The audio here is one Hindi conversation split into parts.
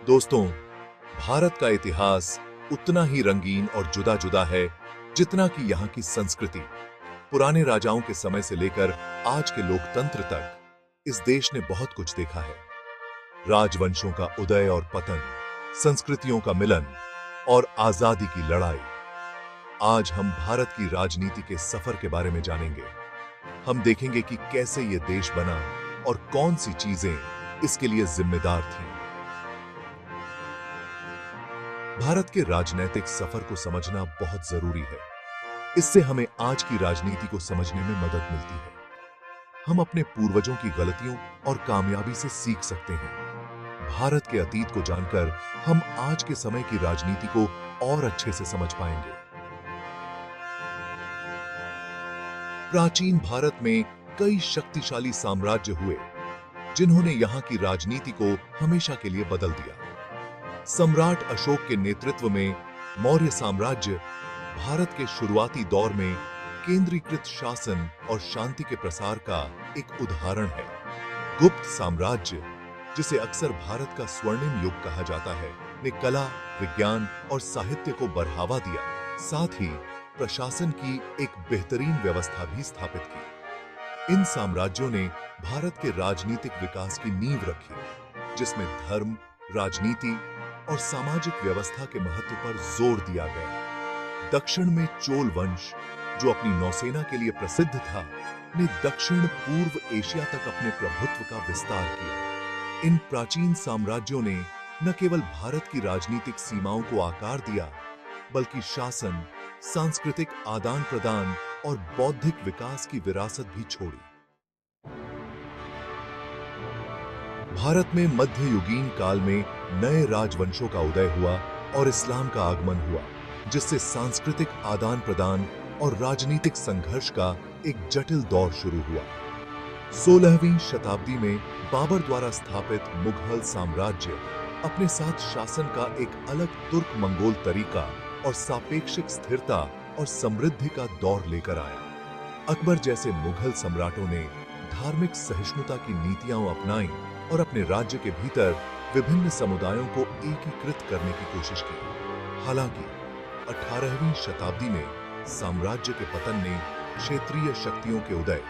दोस्तों, भारत का इतिहास उतना ही रंगीन और जुदा जुदा है जितना कि यहाँ की संस्कृति। पुराने राजाओं के समय से लेकर आज के लोकतंत्र तक इस देश ने बहुत कुछ देखा है। राजवंशों का उदय और पतन, संस्कृतियों का मिलन और आजादी की लड़ाई। आज हम भारत की राजनीति के सफर के बारे में जानेंगे। हम देखेंगे कि कैसे ये देश बना और कौन सी चीजें इसके लिए जिम्मेदार थीं। भारत के राजनीतिक सफर को समझना बहुत जरूरी है। इससे हमें आज की राजनीति को समझने में मदद मिलती है। हम अपने पूर्वजों की गलतियों और कामयाबी से सीख सकते हैं। भारत के अतीत को जानकर हम आज के समय की राजनीति को और अच्छे से समझ पाएंगे। प्राचीन भारत में कई शक्तिशाली साम्राज्य हुए जिन्होंने यहां की राजनीति को हमेशा के लिए बदल दिया। सम्राट अशोक के नेतृत्व में मौर्य साम्राज्य भारत के शुरुआती दौर में केंद्रीकृत शासन और शांति के प्रसार का एक उदाहरण है। गुप्त साम्राज्य, जिसे अक्सर भारत का स्वर्णिम युग कहा जाता है, ने कला, विज्ञान और साहित्य को बढ़ावा दिया। साथ ही प्रशासन की एक बेहतरीन व्यवस्था भी स्थापित की। इन साम्राज्यों ने भारत के राजनीतिक विकास की नींव रखी, जिसमें धर्म, राजनीति और सामाजिक व्यवस्था के महत्व पर जोर दिया गया। दक्षिण में चोल वंश, जो अपनी नौसेना के लिए प्रसिद्ध था, ने दक्षिण पूर्व एशिया तक अपने प्रभुत्व का विस्तार किया। इन प्राचीन साम्राज्यों ने न केवल भारत की राजनीतिक सीमाओं को आकार दिया, बल्कि शासन, सांस्कृतिक आदान प्रदान और बौद्धिक विकास की विरासत भी छोड़ी। भारत में मध्ययुगीन काल में नए राजवंशों का उदय हुआ और इस्लाम का आगमन हुआ, जिससे सांस्कृतिक आदान प्रदान और राजनीतिक संघर्ष का एक जटिल दौर शुरू हुआ। 16वीं शताब्दी में बाबर द्वारा स्थापित मुगल साम्राज्य अपने साथ शासन का एक अलग तुर्क मंगोल तरीका और सापेक्षिक स्थिरता और समृद्धि का दौर लेकर आया। अकबर जैसे मुगल सम्राटों ने धार्मिक सहिष्णुता की नीतियां अपनाई और अपने राज्य के भीतर विभिन्न समुदायों को एकीकृत करने की कोशिश की। हालांकि 18वीं शताब्दी में साम्राज्य के पतन ने क्षेत्रीय शक्तियों के उदय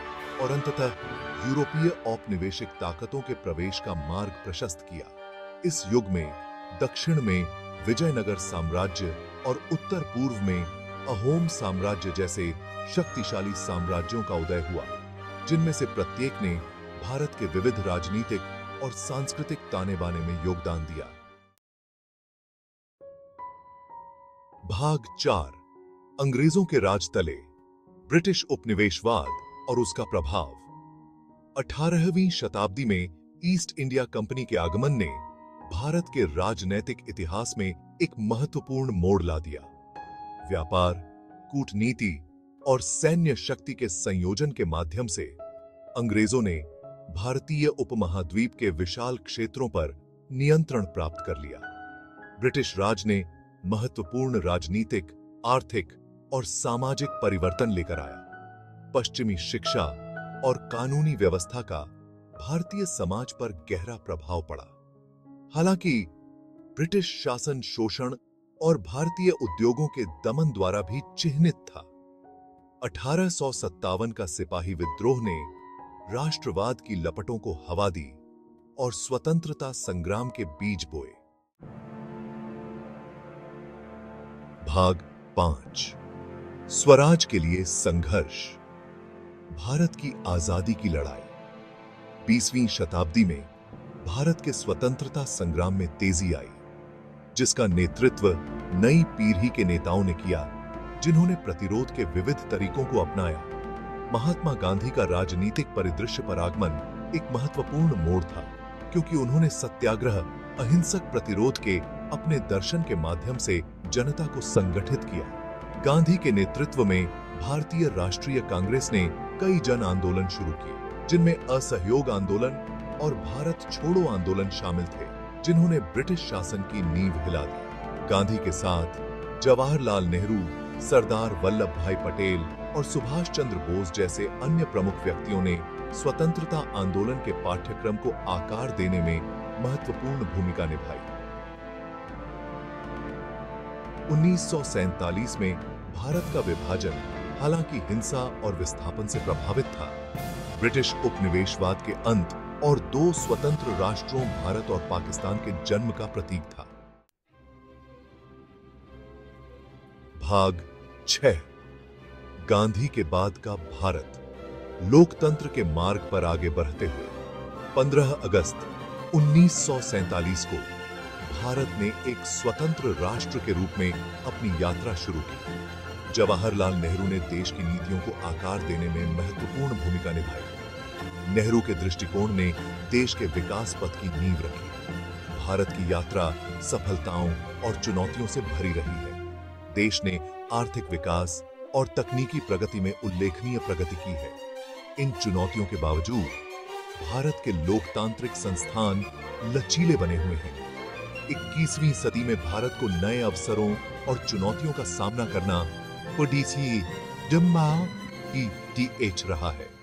और अंततः यूरोपीय औपनिवेशिक ताकतों के प्रवेश का मार्ग प्रशस्त किया। इस युग में दक्षिण में विजयनगर साम्राज्य और उत्तर पूर्व में अहोम साम्राज्य जैसे शक्तिशाली साम्राज्यों का उदय हुआ, जिनमें से प्रत्येक ने भारत के विविध राजनीतिक और सांस्कृतिक ताने बाने में योगदान दिया। भाग 4, अंग्रेजों के राज तले, ब्रिटिश उपनिवेशवाद और उसका प्रभाव। 18वीं शताब्दी में ईस्ट इंडिया कंपनी के आगमन ने भारत के राजनैतिक इतिहास में एक महत्वपूर्ण मोड़ ला दिया। व्यापार, कूटनीति और सैन्य शक्ति के संयोजन के माध्यम से अंग्रेजों ने भारतीय उपमहाद्वीप के विशाल क्षेत्रों पर नियंत्रण प्राप्त कर लिया। ब्रिटिश राज ने महत्वपूर्ण राजनीतिक, आर्थिक और सामाजिक परिवर्तन लेकर आया। पश्चिमी शिक्षा और कानूनी व्यवस्था का भारतीय समाज पर गहरा प्रभाव पड़ा। हालांकि ब्रिटिश शासन शोषण और भारतीय उद्योगों के दमन द्वारा भी चिह्नित था। 1857 का सिपाही विद्रोह ने राष्ट्रवाद की लपटों को हवा दी और स्वतंत्रता संग्राम के बीज बोए। भाग 5, स्वराज के लिए संघर्ष, भारत की आजादी की लड़ाई। 20वीं शताब्दी में भारत के स्वतंत्रता संग्राम में तेजी आई, जिसका नेतृत्व नई पीढ़ी के नेताओं ने किया, जिन्होंने प्रतिरोध के विविध तरीकों को अपनाया। महात्मा गांधी का राजनीतिक परिदृश्य पर आगमन एक महत्वपूर्ण मोड़ था, क्योंकि उन्होंने सत्याग्रह, अहिंसक प्रतिरोध के अपने दर्शन के माध्यम से जनता को संगठित किया। गांधी के नेतृत्व में भारतीय राष्ट्रीय कांग्रेस ने कई जन आंदोलन शुरू किए, जिनमें असहयोग आंदोलन और भारत छोड़ो आंदोलन शामिल थे, जिन्होंने ब्रिटिश शासन की नींव हिला दी। गांधी के साथ जवाहरलाल नेहरू, सरदार वल्लभ भाई पटेल और सुभाष चंद्र बोस जैसे अन्य प्रमुख व्यक्तियों ने स्वतंत्रता आंदोलन के पाठ्यक्रम को आकार देने में महत्वपूर्ण भूमिका निभाई। 1947 में भारत का विभाजन हालांकि हिंसा और विस्थापन से प्रभावित था, ब्रिटिश उपनिवेशवाद के अंत और दो स्वतंत्र राष्ट्रों भारत और पाकिस्तान के जन्म का प्रतीक था। भाग 6 गांधी के बाद का भारत। लोकतंत्र के मार्ग पर आगे बढ़ते हुए 15 अगस्त 1947 को भारत ने एक स्वतंत्र राष्ट्र के रूप में अपनी यात्रा शुरू की। जवाहरलाल नेहरू ने देश की नीतियों को आकार देने में महत्वपूर्ण भूमिका निभाई। नेहरू के दृष्टिकोण ने देश के विकास पथ की नींव रखी। भारत की यात्रा सफलताओं और चुनौतियों से भरी रही है। देश ने आर्थिक विकास और तकनीकी प्रगति में उल्लेखनीय प्रगति की है। इन चुनौतियों के बावजूद भारत के लोकतांत्रिक संस्थान लचीले बने हुए हैं। 21वीं सदी में भारत को नए अवसरों और चुनौतियों का सामना करना पड़ीसी जम्मा की टीएच रहा है।